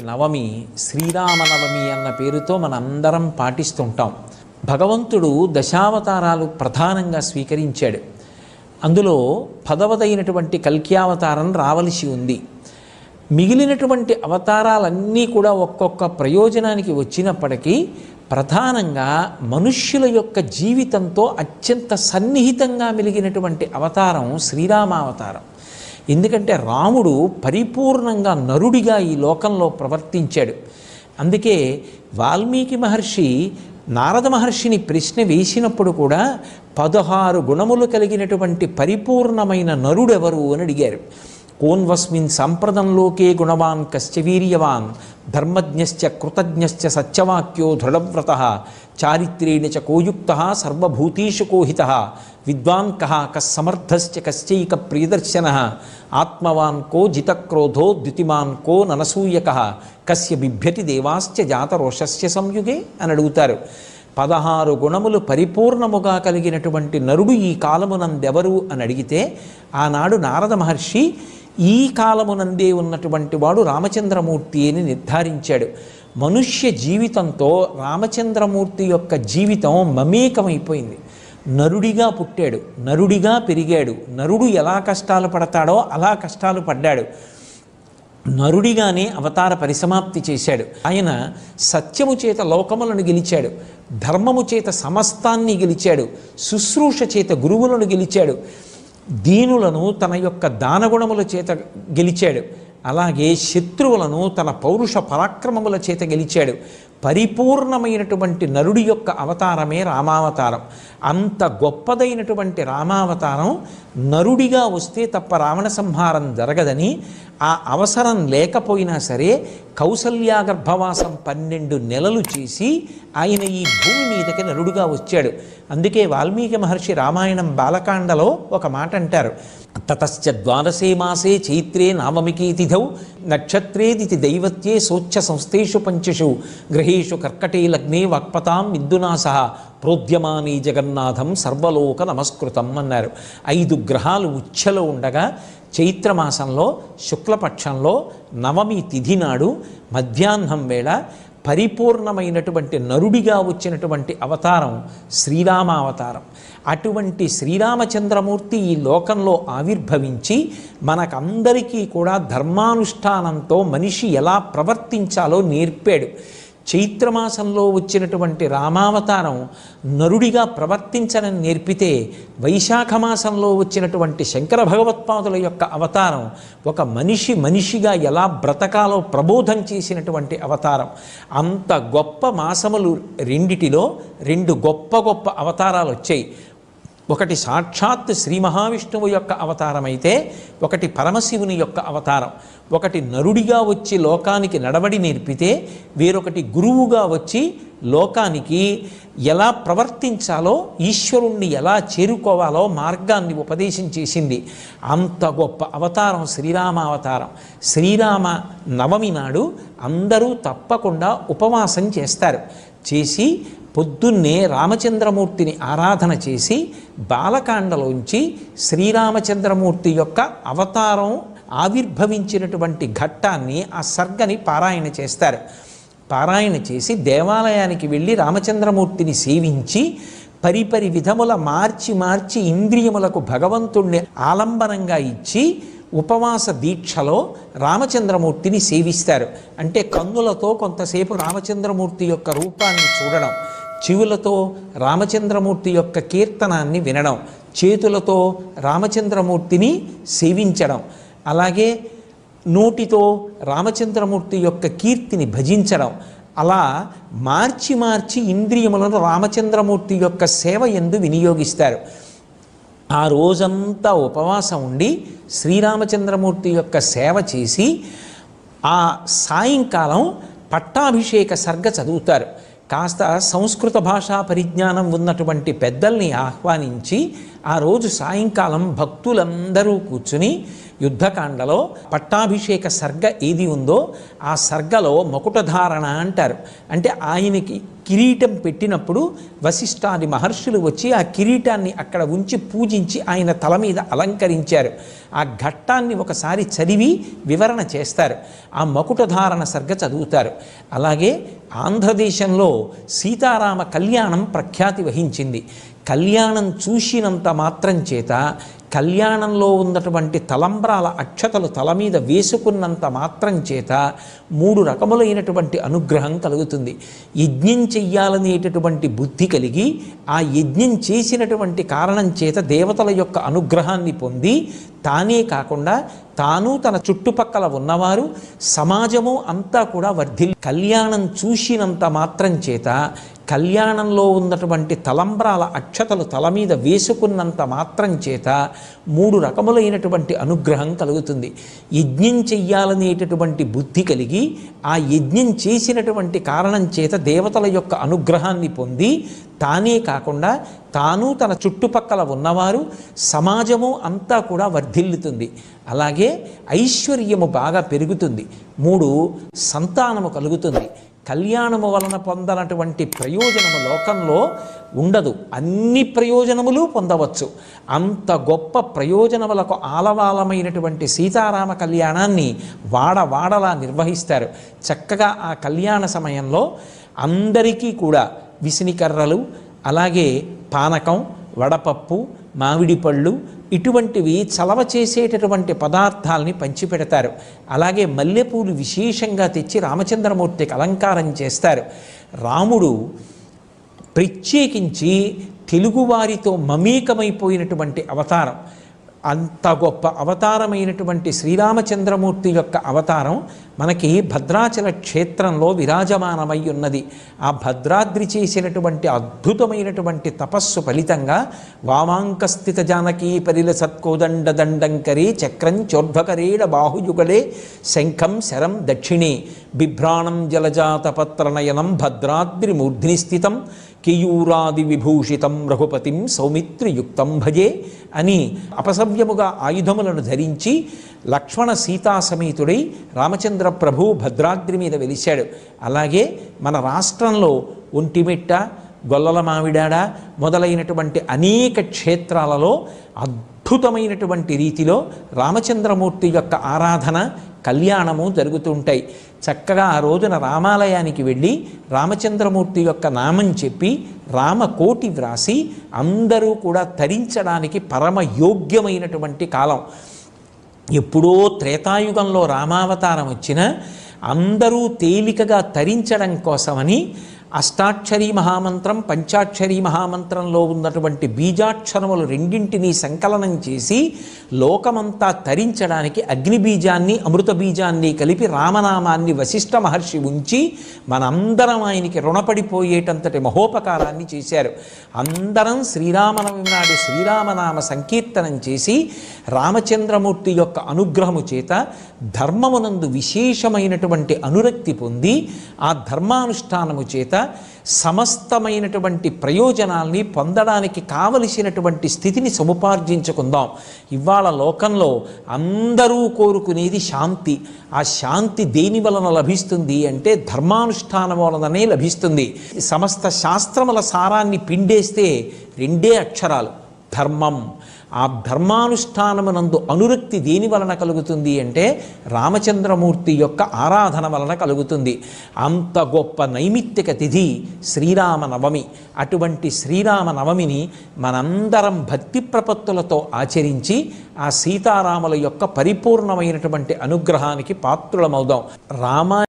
నవమి శ్రీరామనవమి అన్న పేరుతో మనందరం పాటిస్తుంటాం. భగవంతుడు దశావతారాలు ప్రధానంగా స్వీకరించాడు. అందులో 10వదైనటువంటి కల్క్యావతారం రావలసి ఉంది. మిగిలినటువంటి అవతారాలన్నీ కూడా ఒక్కొక్క ప్రయోజనానికి వచ్చినప్పటికీ ప్రధానంగా మనుష్యుల యొక్క జీవితంతో అత్యంత సన్నిహితంగా మెలిగినటువంటి అవతారం శ్రీరామావతారం. ఎందుకంటే రాముడు పరిపూర్ణంగా నరుడిగా ఈ లోకంలో ప్రవర్తించాడు. అందుకే వాల్మీకి మహర్షి నారద మహర్షిని ప్రశ్న వేసినప్పుడు కూడా 16 గుణములు కలిగినటువంటి పరిపూర్ణమైన నరుడెవరు అని అడిగారు. కోన్వస్మిన్ సంప్రదంలోకే గుణవాన్ కశ్చ వీర్యవాన్ ధర్మజ్ఞశ్చ కృతజ్ఞశ్చ సత్యవాక్యో దృఢవ్రతః చారిత్రేణ చ కోయుక్తః సర్వభూతేషు కోహితః విద్వాన్ కః కస్సమర్థశ్చ కశ్చైక ప్రియదర్శనః ఆత్మవాన్ కో జితక్రోధో ద్యుతిమాన్ కో ననసూయకః కస్య బిభ్యతి దేవాశ్చ జాతరోషస్య సంయుగే అని అడుగుతారు. 16 గుణములు పరిపూర్ణముగా కలిగినటువంటి నరుడు ఈ కాలమునందెవరు అని అడిగితే ఆనాడు నారద మహర్షి ఈ కాలమునందే ఉన్నటువంటి వాడు రామచంద్రమూర్తి అని నిర్ధారించాడు. మనుష్య జీవితంతో రామచంద్రమూర్తి యొక్క జీవితం మమేకమైపోయింది. నరుడిగా పుట్టాడు, నరుడిగా పెరిగాడు, నరుడు ఎలా కష్టాలు పడతాడో అలా కష్టాలు పడ్డాడు. నరుడిగానే అవతార పరిసమాప్తి చేశాడు. ఆయన సత్యము చేత లోకములను గెలిచాడు, ధర్మము చేత సమస్తాన్ని గెలిచాడు, శుశ్రూష చేత గురువులను గెలిచాడు, దీనులను తన యొక్క దానగుణముల చేత గెలిచాడు, అలాగే శత్రువులను తన పౌరుష పరాక్రమముల చేత గెలిచాడు. పరిపూర్ణమైనటువంటి నరుడి యొక్క అవతారమే రామావతారం. అంత గొప్పదైనటువంటి రామావతారం నరుడిగా వస్తే తప్ప రావణ సంహారం జరగదని, ఆ అవసరం లేకపోయినా సరే కౌసల్యా గర్భవాసం 12 నెలలు చేసి ఆయన ఈ భూమి మీదకి నరుడుగా వచ్చాడు. అందుకే వాల్మీకి మహర్షి రామాయణం బాలకాండలో ఒక మాట అంటారు, తతశ్చ ద్వాదశే మాసే చైత్రే నవమికి తిథౌ నక్షత్రేదితి దైవత్యే సోచ్ఛ సంస్థేషు పంచషు గ్రహేషు కర్కటే లగ్నే వాక్పతాం విద్యునాసః ప్రోద్యమానీ జగన్నాథం సర్వలోక నమస్కృతం అన్నారు. 5 గ్రహాలు ఉచ్ఛలో ఉండగా చైత్రమాసంలో శుక్లపక్షంలో నవమి తిథి నాడు మధ్యాహ్నం వేళ పరిపూర్ణమైనటువంటి నరుడిగా వచ్చినటువంటి అవతారం శ్రీరామావతారం. అటువంటి శ్రీరామచంద్రమూర్తి ఈ లోకంలో ఆవిర్భవించి మనకందరికీ కూడా ధర్మానుష్ఠానంతో మనిషి ఎలా ప్రవర్తించాలో నేర్పాడు. చైత్రమాసంలో వచ్చినటువంటి రామావతారం నరుడిగా ప్రవర్తించడం నేర్పితే, వైశాఖ మాసంలో వచ్చినటువంటి శంకర భగవత్పాదుల యొక్క అవతారం ఒక మనిషిగా ఎలా బ్రతకాలో ప్రబోధం చేసినటువంటి అవతారం. అంత గొప్ప మాసములు రెండిటిలో 2 గొప్ప అవతారాలు వచ్చాయి. ఒకటి సాక్షాత్ శ్రీ మహావిష్ణువు యొక్క అవతారం అయితే, ఒకటి పరమశివుని యొక్క అవతారం. ఒకటి నరుడిగా వచ్చి లోకానికి నడవడి నేర్పితే, వేరొకటి గురువుగా వచ్చి లోకానికి ఎలా ప్రవర్తించాలో, ఈశ్వరుణ్ణి ఎలా చేరుకోవాలో మార్గాన్ని ఉపదేశం చేసింది. అంత గొప్ప అవతారం శ్రీరామావతారం. శ్రీరామ నవమి నాడు అందరూ తప్పకుండా ఉపవాసం చేస్తారు. చేసి పొద్దున్నే రామచంద్రమూర్తిని ఆరాధన చేసి బాలకాండలోంచి శ్రీరామచంద్రమూర్తి యొక్క అవతారం ఆవిర్భవించినటువంటి ఘట్టాన్ని, ఆ సర్గని పారాయణ చేస్తారు. పారాయణ చేసి దేవాలయానికి వెళ్ళి రామచంద్రమూర్తిని సేవించి పరిపరి విధముల మార్చి ఇంద్రియములకు భగవంతుణ్ణి ఆలంబనంగా ఇచ్చి ఉపవాస దీక్షలో రామచంద్రమూర్తిని సేవిస్తారు. అంటే కన్నులతో కొంతసేపు రామచంద్రమూర్తి యొక్క రూపాన్ని చూడడం, చెవులతో రామచంద్రమూర్తి యొక్క కీర్తనాన్ని వినడం, చేతులతో రామచంద్రమూర్తిని సేవించడం, అలాగే నోటితో రామచంద్రమూర్తి యొక్క కీర్తిని భజించడం, అలా మార్చి ఇంద్రియములను రామచంద్రమూర్తి యొక్క సేవ యందు వినియోగిస్తారు. ఆ రోజంతా ఉపవాసం ఉండి శ్రీరామచంద్రమూర్తి యొక్క సేవ చేసి ఆ సాయంకాలం పట్టాభిషేక సర్గ చదువుతారు. కాస్త సంస్కృత భాషా పరిజ్ఞానం ఉన్నటువంటి పెద్దల్ని ఆహ్వానించి ఆ రోజు సాయంకాలం భక్తులందరూ కూర్చుని యుద్ధకాండలో పట్టాభిషేక సర్గ ఏది ఉందో ఆ సర్గలో మకుటధారణ అంటారు. అంటే ఆయనకి కిరీటం పెట్టినప్పుడు వశిష్ఠాది మహర్షులు వచ్చి ఆ కిరీటాన్ని అక్కడ ఉంచి పూజించి ఆయన తల మీద అలంకరించారు. ఆ ఘట్టాన్ని ఒకసారి చదివి వివరణ చేస్తారు. ఆ మకుటధారణ సర్గ చదువుతారు. అలాగే ఆంధ్రదేశంలో సీతారామ కళ్యాణం ప్రఖ్యాతి వహించింది. కళ్యాణం చూసినంత మాత్రం చేత, కళ్యాణంలో ఉన్నటువంటి తలంబ్రాల అక్షతలు తల మీద వేసుకున్నంత మాత్రం చేత 3 రకములైనటువంటి అనుగ్రహం కలుగుతుంది. యజ్ఞం చెయ్యాలనేటటువంటి బుద్ధి కలిగి ఆ యజ్ఞం చేసినటువంటి కారణం చేత దేవతల యొక్క అనుగ్రహాన్ని పొంది, తానే కాకుండా తాను తన చుట్టుపక్కల ఉన్నవారు సమాజము అంతా కూడా వర్ధిల్లి, కళ్యాణం చూసినంత మాత్రం చేత, కళ్యాణంలో ఉన్నటువంటి తలంబ్రాల అక్షతలు తల మీద వేసుకున్నంత మాత్రం చేత 3 రకములైనటువంటి అనుగ్రహం కలుగుతుంది. యజ్ఞం చెయ్యాలనేటటువంటి బుద్ధి కలిగి ఆ యజ్ఞం చేసినటువంటి కారణం చేత దేవతల యొక్క అనుగ్రహాన్ని పొంది, తానే కాకుండా తాను తన చుట్టుపక్కల ఉన్నవారు సమాజము అంతా కూడా వర్ధిల్లుతుంది. అలాగే ఐశ్వర్యము బాగా పెరుగుతుంది. 3 సంతానము కలుగుతుంది. కళ్యాణము వలన పొందనటువంటి ప్రయోజనము లోకంలో ఉండదు. అన్ని ప్రయోజనములు పొందవచ్చు. అంత గొప్ప ప్రయోజనములకు ఆలవాలమైనటువంటి సీతారామ కళ్యాణాన్ని వాడవాడలా నిర్వహిస్తారు. చక్కగా ఆ కళ్యాణ సమయంలో అందరికీ కూడా విసినికర్రలు, అలాగే పానకం, వడపప్పు, మామిడి పళ్ళు ఇటువంటివి చలవ చేసేటటువంటి పదార్థాలని పంచిపెడతారు. అలాగే మల్లెపూలు విశేషంగా తెచ్చి రామచంద్రమూర్తికి అలంకారం చేస్తారు. రాముడు ప్రత్యేకించి తెలుగువారితో మమేకమైపోయినటువంటి అవతారం. అంత గొప్ప అవతారమైనటువంటి శ్రీరామచంద్రమూర్తి యొక్క అవతారం మనకి భద్రాచల క్షేత్రంలో విరాజమానమై ఉన్నది. ఆ భద్రాద్రి చేసినటువంటి అద్భుతమైనటువంటి తపస్సు ఫలితంగా వామాంకస్థిత జానకీ పరిల సత్కోదండ దండంకరే చక్రం చోర్ధ్వకరేణ బాహుయుగళే శంఖం శరం దక్షిణే బిభ్రాణం జలజాతపత్రనయనం భద్రాద్రి మూర్ధ్ని స్థితం కేయూరాది విభూషితం రఘుపతిం సౌమిత్రియుక్తం భజే అని అపసవ్యముగా ఆయుధములను ధరించి లక్ష్మణ సీతా సమేతుడై రామచంద్ర ప్రభు భద్రాద్రి మీద వెలిశాడు. అలాగే మన రాష్ట్రంలో ఒంటిమిట్ట, గొల్లల మామిడాడ మొదలైనటువంటి అనేక క్షేత్రాలలో అద్భుతమైనటువంటి రీతిలో రామచంద్రమూర్తి యొక్క ఆరాధన, కళ్యాణము జరుగుతుంటాయి. చక్కగా ఆ రోజున రామాలయానికి వెళ్ళి రామచంద్రమూర్తి యొక్క నామం చెప్పి రామకోటి వ్రాసి అందరూ కూడా తరించడానికి పరమ యోగ్యమైనటువంటి కాలం. ఎప్పుడో త్రేతాయుగంలో రామావతారం వచ్చినా అందరూ తేలికగా తరించడం కోసమని అష్టాక్షరీ మహామంత్రం, పంచాక్షరీ మహామంత్రంలో ఉన్నటువంటి బీజాక్షరములు రెండింటినీ సంకలనం చేసి లోకమంతా తరించడానికి అగ్నిబీజాన్ని, అమృత బీజాన్ని కలిపి రామనామాన్ని వశిష్ఠ మహర్షి ఉంచి మనందరం ఆయనకి రుణపడిపోయేటంతటి మహోపకారాన్ని చేశారు. అందరం శ్రీరామనవమి నాడు శ్రీరామనామ సంకీర్తనం చేసి రామచంద్రమూర్తి యొక్క అనుగ్రహము చేత ధర్మమునందు విశేషమైనటువంటి అనురక్తి పొంది ఆ ధర్మానుష్ఠానము చేత సమస్తమైనటువంటి ప్రయోజనాల్ని పొందడానికి కావలసినటువంటి స్థితిని సముపార్జించుకుందాం. ఇవాళ లోకంలో అందరూ కోరుకునేది శాంతి. ఆ శాంతి దేని వలన లభిస్తుంది అంటే ధర్మానుష్ఠానం వలననే లభిస్తుంది. సమస్త శాస్త్రముల సారాన్ని పిండేస్తే 2 అక్షరాలు ధర్మం. ఆ ధర్మానుష్ఠానమునందు అనురక్తి దేని వలన కలుగుతుంది అంటే రామచంద్రమూర్తి యొక్క ఆరాధన వలన కలుగుతుంది. అంత గొప్ప నైమిత్తిక తిథి శ్రీరామనవమి. అటువంటి శ్రీరామనవమిని మనందరం భక్తి ప్రపత్తులతో ఆచరించి ఆ సీతారాముల యొక్క పరిపూర్ణమైనటువంటి అనుగ్రహానికి పాత్రులమవుదాం.